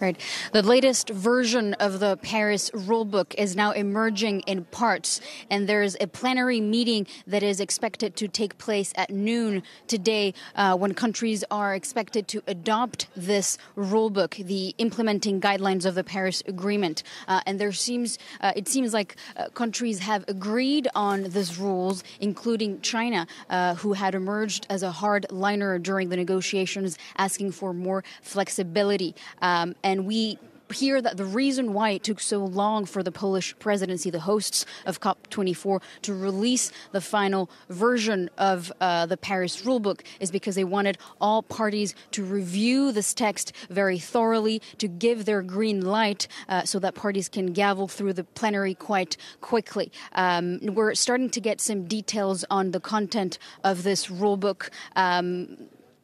Right. The latest version of the Paris rulebook is now emerging in parts, and there's a plenary meeting that is expected to take place at noon today when countries are expected to adopt this rulebook, the implementing guidelines of the Paris Agreement. And it seems like countries have agreed on these rules, including China, who had emerged as a hardliner during the negotiations, asking for more flexibility. And we hear that the reason why it took so long for the Polish presidency, the hosts of COP24, to release the final version of the Paris rulebook is because they wanted all parties to review this text very thoroughly, to give their green light so that parties can gavel through the plenary quite quickly. We're starting to get some details on the content of this rulebook.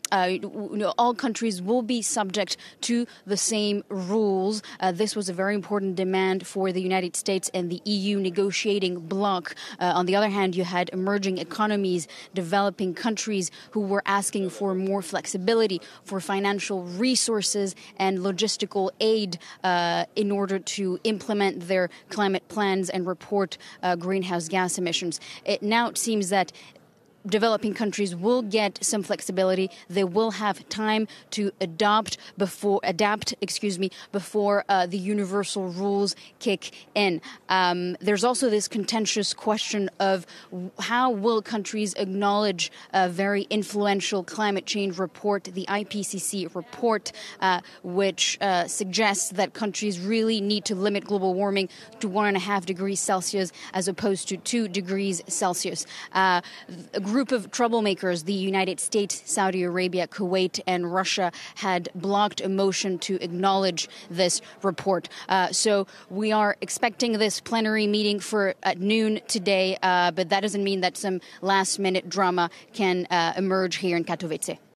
All countries will be subject to the same rules. This was a very important demand for the United States and the EU negotiating bloc. On the other hand, you had emerging economies, developing countries who were asking for more flexibility, for financial resources and logistical aid in order to implement their climate plans and report greenhouse gas emissions. It now seems that developing countries will get some flexibility. They will have time to adapt before the universal rules kick in. There's also this contentious question of how will countries acknowledge a very influential climate change report, the IPCC report, which suggests that countries really need to limit global warming to 1.5 degrees Celsius as opposed to 2 degrees Celsius. A group of troublemakers, the United States, Saudi Arabia, Kuwait, and Russia, had blocked a motion to acknowledge this report. So we are expecting this plenary meeting at noon today, but that doesn't mean that some last-minute drama can emerge here in Katowice.